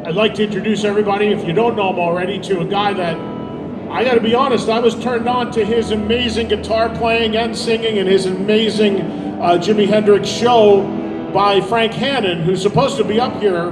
I'd like to introduce everybody, if you don't know him already, to a guy that, I gotta be honest, I was turned on to his amazing guitar playing and singing and his amazing Jimi Hendrix show by Frank Hannon, who's supposed to be up here,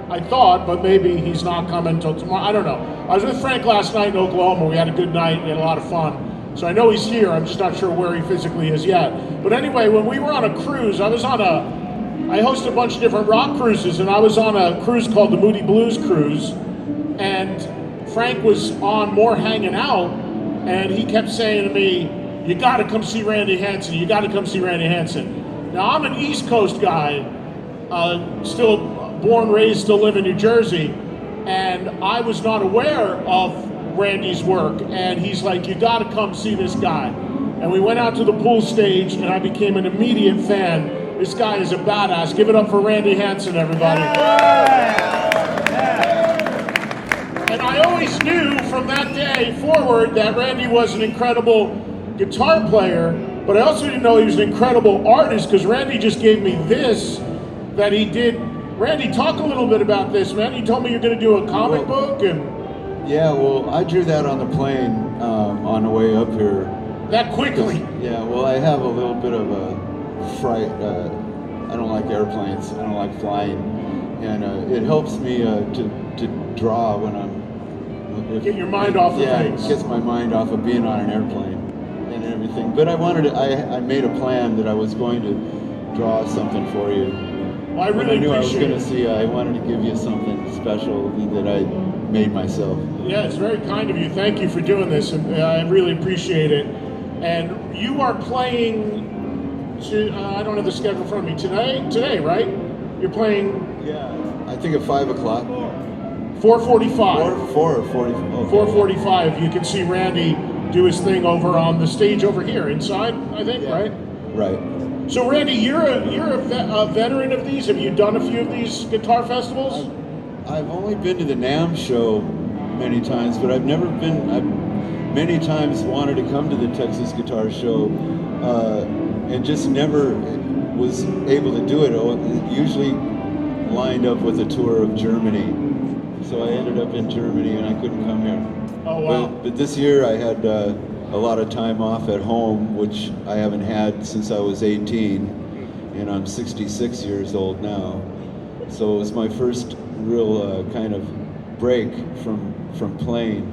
I thought, but maybe he's not coming until tomorrow. I don't know. I was with Frank last night in Oklahoma. We had a good night. We had a lot of fun. So I know he's here. I'm just not sure where he physically is yet. But anyway, when we were on a cruise, I host a bunch of different rock cruises, and I was on a cruise called the Moody Blues Cruise, and Frank was on more hanging out, and he kept saying to me, you gotta come see Randy Hansen, you gotta come see Randy Hansen. Now I'm an East Coast guy, still born, raised, still live in New Jersey, and I was not aware of Randy's work, and he's like, you gotta come see this guy. And we went out to the pool stage, and I became an immediate fan. This guy is a badass. Give it up for Randy Hansen, everybody. And I always knew from that day forward that Randy was an incredible guitar player, but I also didn't know he was an incredible artist, because Randy just gave me this that he did. Randy, talk a little bit about this, man. You told me you're going to do a comic book, and yeah, well, I drew that on the plane on the way up here. That quickly? Yeah, well, I have a little bit of a fright. I don't like airplanes. I don't like flying, and it helps me to draw when I'm. Get your mind off of things. Yeah, it gets my mind off of being on an airplane and everything. But I made a plan that I was going to draw something for you. Well, I really knew appreciate I was going to see. I wanted to give you something special that I made myself. Yeah, it's very kind of you. Thank you for doing this, and I really appreciate it. And you are playing. I don't have the schedule in front of me today, right? You're playing. Yeah, I think at 5 o'clock. 4:45. 4:40. Okay. 4:45. You can see Randy do his thing over on the stage over here inside, I think, yeah. right? Right. So Randy, you're a veteran of these. Have you done a few of these guitar festivals? I've only been to the NAMM show many times, but I've never been. I've many times wanted to come to the Texas Guitar Show, and just never was able to do it. Usually lined up with a tour of Germany, so I ended up in Germany and I couldn't come here. Oh wow! But this year I had a lot of time off at home, which I haven't had since I was 18, and I'm 66 years old now. So it was my first real kind of break from playing,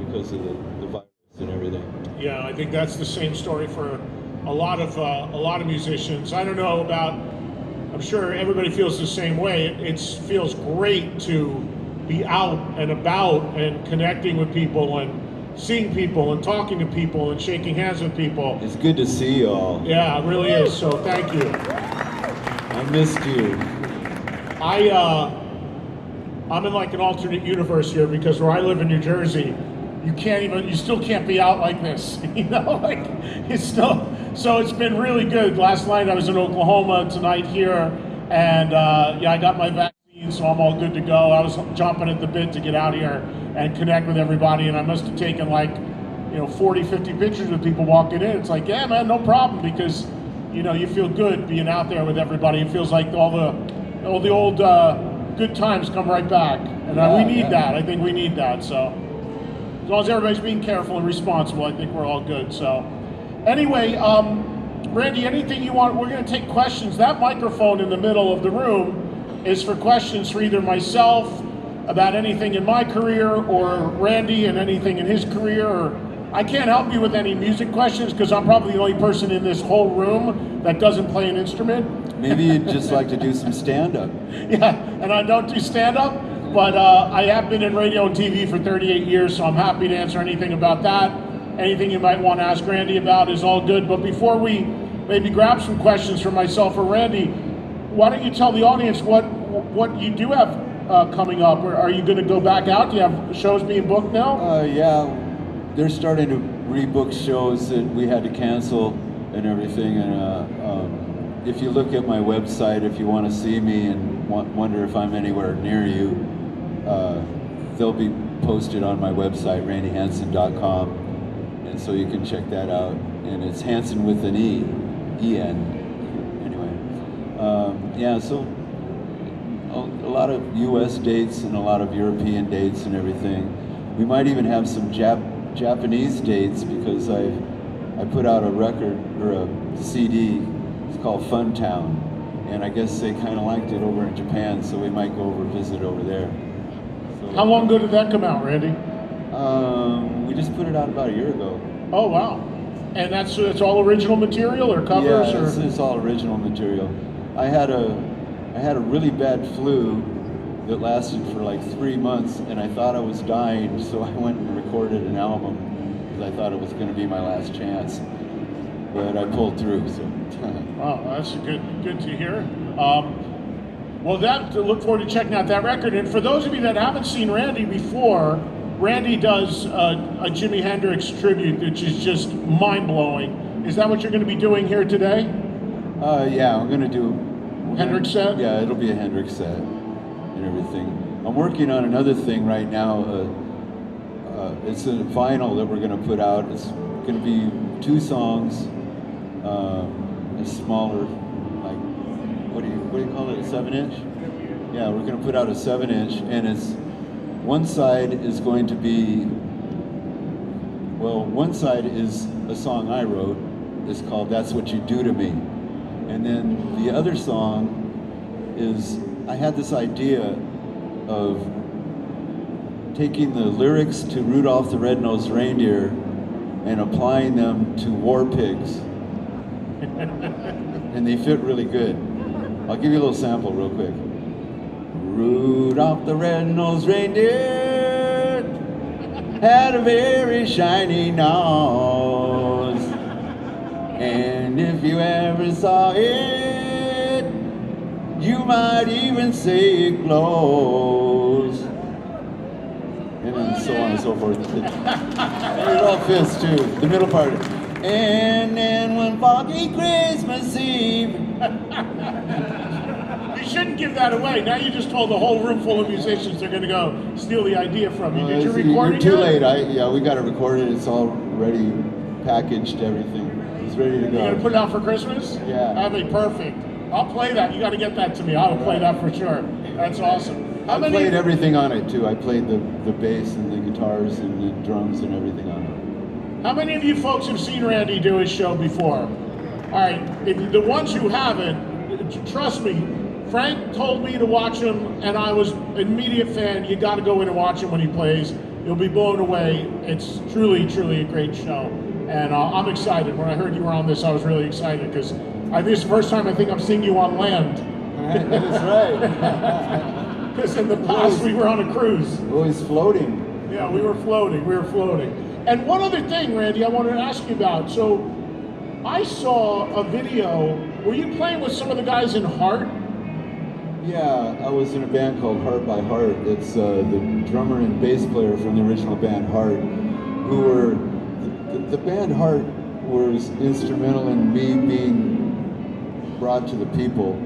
because of the virus and everything. Yeah, I think that's the same story for a lot of musicians. I don't know about. I'm sure everybody feels the same way. It feels great to be out and about and connecting with people and seeing people and talking to people and shaking hands with people. It's good to see you all. Yeah, it really is. So thank you. I missed you. I'm in like an alternate universe here, because where I live in New Jersey, you still can't be out like this. It's still. So it's been really good. Last night I was in Oklahoma, tonight here, and I got my vaccine, so I'm all good to go. I was jumping at the bit to get out here and connect with everybody, and I must have taken 40, 50 pictures with people walking in. It's like, yeah, man, no problem, because you feel good being out there with everybody. It feels like all the old good times come right back, and we need that. I think we need that. So as long as everybody's being careful and responsible, I think we're all good. So anyway, Randy, anything you want? We're going to take questions. That microphone in the middle of the room is for questions for either myself about anything in my career, or Randy and anything in his career. Or I can't help you with any music questions, because I'm probably the only person in this whole room that doesn't play an instrument. Maybe you'd just like to do some stand-up. Yeah, and I don't do stand-up, but I have been in radio and TV for 38 years, so I'm happy to answer anything about that. Anything you might want to ask Randy about is all good. But before we maybe grab some questions from myself or Randy, why don't you tell the audience what you do have coming up? Or are you going to go back out? Do you have shows being booked now? Yeah, they're starting to rebook shows that we had to cancel and everything. And if you look at my website, if you want to see me and wonder if I'm anywhere near you, they'll be posted on my website, randyhansen.com. And so you can check that out. And it's Hansen with an E-N. Anyway, so a lot of U.S. dates and a lot of European dates and everything. We might even have some Japanese dates because I put out a record or a CD. It's called Fun Town, and I guess they kind of liked it over in Japan, so we might go over visit over there. So, how long ago did that come out, Randy? We just put it out about a year ago. Oh wow! And that's all original material or covers? Yeah, or? It's all original material. I had a really bad flu that lasted for like 3 months, and I thought I was dying, so I went and recorded an album because I thought it was going to be my last chance. But I pulled through. So. Wow, that's good to hear. Well, look forward to checking out that record. And for those of you that haven't seen Randy before, Randy does a Jimi Hendrix tribute, which is just mind-blowing. Is that what you're going to be doing here today? Yeah, I'm going to do Hendrix set? Yeah, it'll be a Hendrix set and everything. I'm working on another thing right now. It's a vinyl that we're going to put out. It's going to be 2 songs, a smaller, like, what do you call it, a 7-inch? Yeah, we're going to put out a 7-inch, and it's, one side is going to be, well, one side is a song I wrote. It's called That's What You Do to Me. And then the other song is, I had this idea of taking the lyrics to Rudolph the Red-Nosed Reindeer and applying them to War Pigs. And they fit really good. I'll give you a little sample real quick. Rudolph the Red-Nosed Reindeer had a very shiny nose. And if you ever saw it, you might even say it glows. And then so on and so forth. It all fits too, the middle part. And then one foggy Christmas Eve. You shouldn't give that away. Now you just told the whole room full of musicians they're going to go steal the idea from you. Did you record it You're too yet? late. Yeah, we got it recorded. It's all ready, packaged, everything. It's ready to go. You're going to put it out for Christmas? Yeah. That'd be perfect. I'll play that. You got to get that to me. I'll play that for sure. That's awesome. I played everything on it too. I played the bass and the guitars and the drums and everything on it. How many of you folks have seen Randy do his show before? All right, if the ones who haven't, trust me, Frank told me to watch him, and I was an immediate fan. You got to go in and watch him when he plays. You'll be blown away. It's truly, truly a great show. And I'm excited. When I heard you were on this, I was really excited because this is the first time I think I'm seeing you on land. That is right. Because in the past we were on a cruise. Always floating. Yeah, we were floating. And one other thing, Randy, I wanted to ask you about. So I saw a video. Were you playing with some of the guys in Heart? Yeah, I was in a band called Heart by Heart. It's the drummer and bass player from the original band Heart, who were, the band Heart was instrumental in me being brought to the people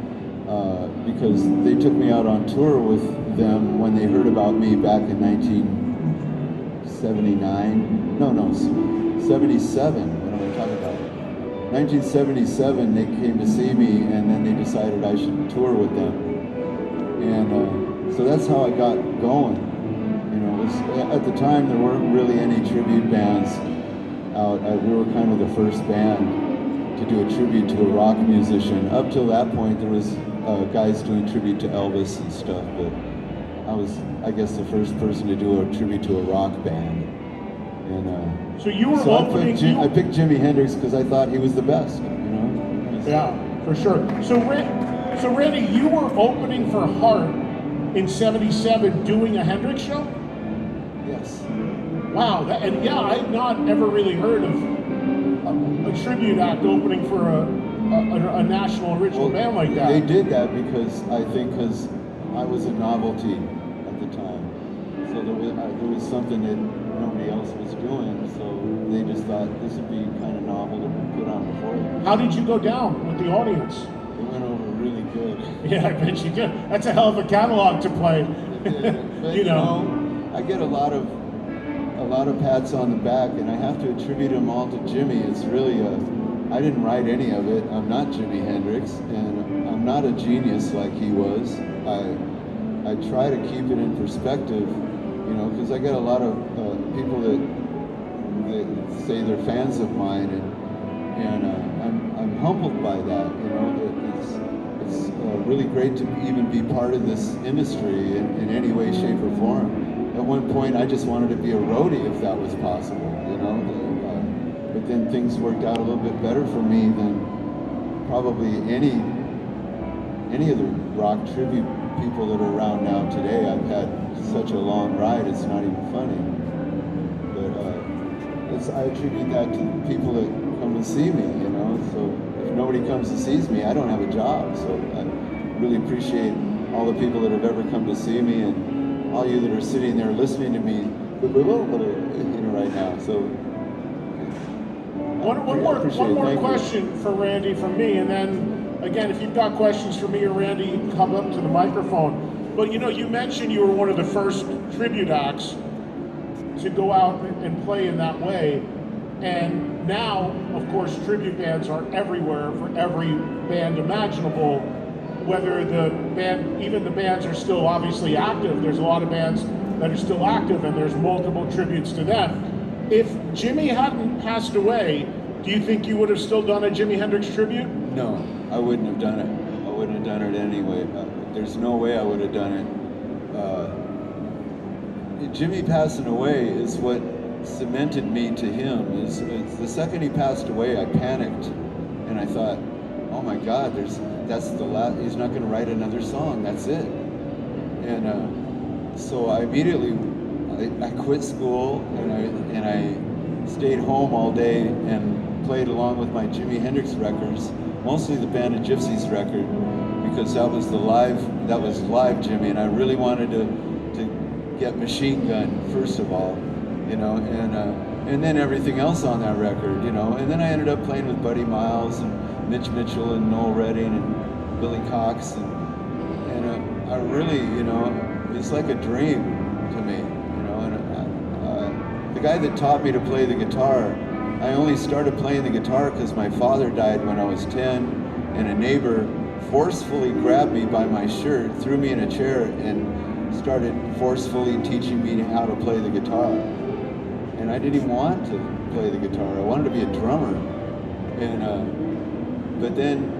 because they took me out on tour with them when they heard about me back in 77. What am I talking about? 1977, they came to see me, and then they decided I should tour with them. And so that's how I got going. You know, at the time there weren't really any tribute bands out. We were kind of the first band to do a tribute to a rock musician. Up till that point, there was guys doing tribute to Elvis and stuff, but I was, I guess, the first person to do a tribute to a rock band. And so you were opening. I picked Jimi Hendrix because I thought he was the best. You know. Yeah, for sure. So Randy, you were opening for Heart in '77, doing a Hendrix show. Yes. Wow, and yeah, I've not ever really heard of a tribute act opening for a national original band like that. They did that because I was a novelty at the time. So there was something that nobody else was doing, so they just thought this would be kind of novel to put on before you. How did you go down with the audience? It went over really good. Yeah, I bet you did. That's a hell of a catalog to play. But, you know, I get a lot of pats on the back, and I have to attribute them all to Jimi. It's really I didn't write any of it. I'm not Jimi Hendrix, and I'm not a genius like he was. I try to keep it in perspective, you know, because I get a lot of people that say they're fans of mine, and I'm humbled by that. You know, it's really great to even be part of this industry in any way, shape, or form. At one point, I just wanted to be a roadie if that was possible, you know. But then things worked out a little bit better for me than probably any of the rock tribute people that are around now today. I've had such a long ride, it's not even funny. But I attribute that to the people that come and see me, you know. So if nobody comes and sees me, I don't have a job. So I really appreciate all the people that have ever come to see me, and all you that are sitting there listening to me, you know, right now. So one more question for Randy from me, and then again, if you've got questions for me or Randy, you can come up to the microphone. But you know, you mentioned you were one of the first tribute acts to go out and play in that way, and now, of course, tribute bands are everywhere for every band imaginable. Whether the band, even the bands are still obviously active, there's a lot of bands that are still active, and there's multiple tributes to them. If Jimi hadn't passed away, do you think you would have still done a Jimi Hendrix tribute? No, I wouldn't have done it. I wouldn't have done it anyway. There's no way I would have done it. Jimi passing away is what cemented me to him. Is the second he passed away, I panicked, and I thought, oh my God, that's the last. He's not going to write another song. That's it. And so I immediately I quit school, and I stayed home all day and played along with my Jimi Hendrix records, mostly the Band of Gypsies record, because that was live Jimi, and I really wanted to get Machine Gun first of all, you know, and then everything else on that record, you know, and then I ended up playing with Buddy Miles and Mitch Mitchell and Noel Redding and Billy Cox, and I really, you know, it's like a dream to me, you know. And the guy that taught me to play the guitar, I only started playing the guitar because my father died when I was 10, and a neighbor forcefully grabbed me by my shirt, threw me in a chair, and started forcefully teaching me how to play the guitar. And I didn't even want to play the guitar. I wanted to be a drummer. And but then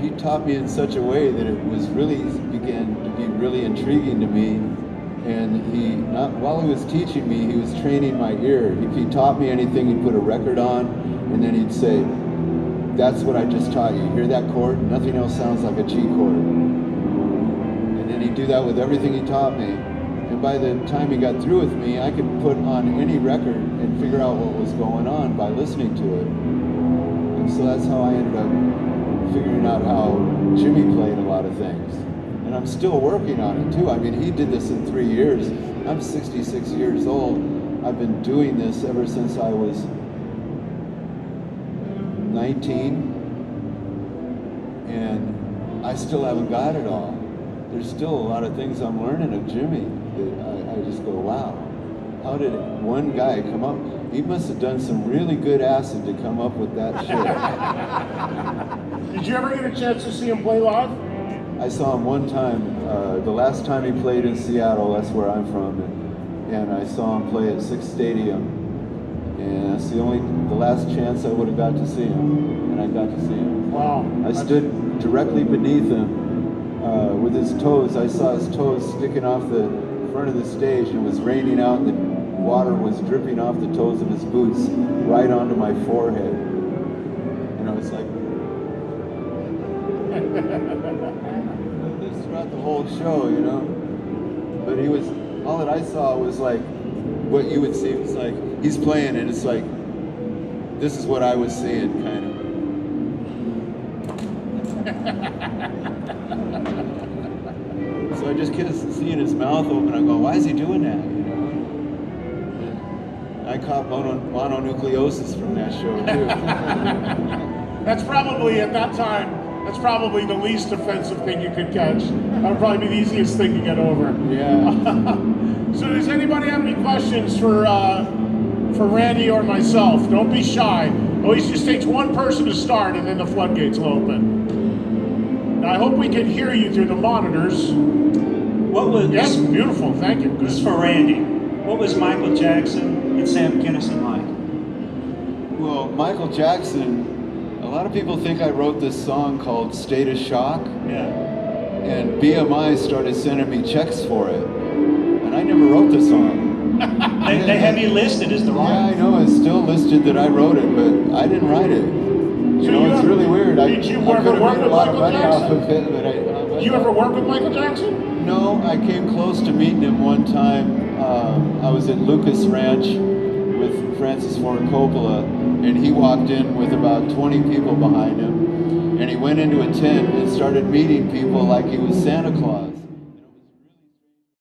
he taught me in such a way that it was really began to be really intriguing to me. And while he was teaching me, he was training my ear. If he taught me anything, he'd put a record on, and then he'd say, "That's what I just taught you. Hear that chord? Nothing else sounds like a G chord." And then he'd do that with everything he taught me. And by the time he got through with me, I could put on any record and figure out what was going on by listening to it. And so that's how I ended up figuring out how Jimi played a lot of things. And I'm still working on it too. I mean, he did this in 3 years. I'm 66 years old. I've been doing this ever since I was 19. And I still haven't got it all. There's still a lot of things I'm learning of Jimi that I just go, wow, how did one guy come up? He must have done some really good acid to come up with that shit. Did you ever get a chance to see him play live? I saw him one time, the last time he played in Seattle, that's where I'm from, and I saw him play at Six Stadium, and that's the last chance I would have got to see him, and I got to see him. Wow. I stood directly beneath him with his toes. I saw his toes sticking off the front of the stage, and it was raining out, and the water was dripping off the toes of his boots right onto my forehead. You know, it's like, this throughout the whole show, you know. But he was, all that I saw was like what you would see. It's like he's playing, and it's like this is what I was seeing, kind of. So I just kept seeing his mouth open. I go, why is he doing that? You know. And I caught mononucleosis from that show too. That's probably, at that time, that's probably the least offensive thing you could catch. That would probably be the easiest thing to get over. Yeah. So does anybody have any questions for Randy or myself? Don't be shy. Always just takes one person to start, and then the floodgates will open. Now, I hope we can hear you through the monitors. What What was Yes, beautiful. Thank you. This is for Randy. What was Michael Jackson and Sam Kinison like? Well, Michael Jackson, a lot of people think I wrote this song called State of Shock. Yeah. And BMI started sending me checks for it. And I never wrote the song. They have you listed as the writer. Yeah, I know. It's still listed that I wrote it, but I didn't write it. You know, it's really weird. Did you I ever could work have made a with lot of Michael money off Jackson? of it, but Did you ever work with Michael Jackson? No, I came close to meeting him one time. I was at Lucas Ranch with Francis Ford Coppola, and he walked in with about 20 people behind him, and he went into a tent and started meeting people like he was Santa Claus.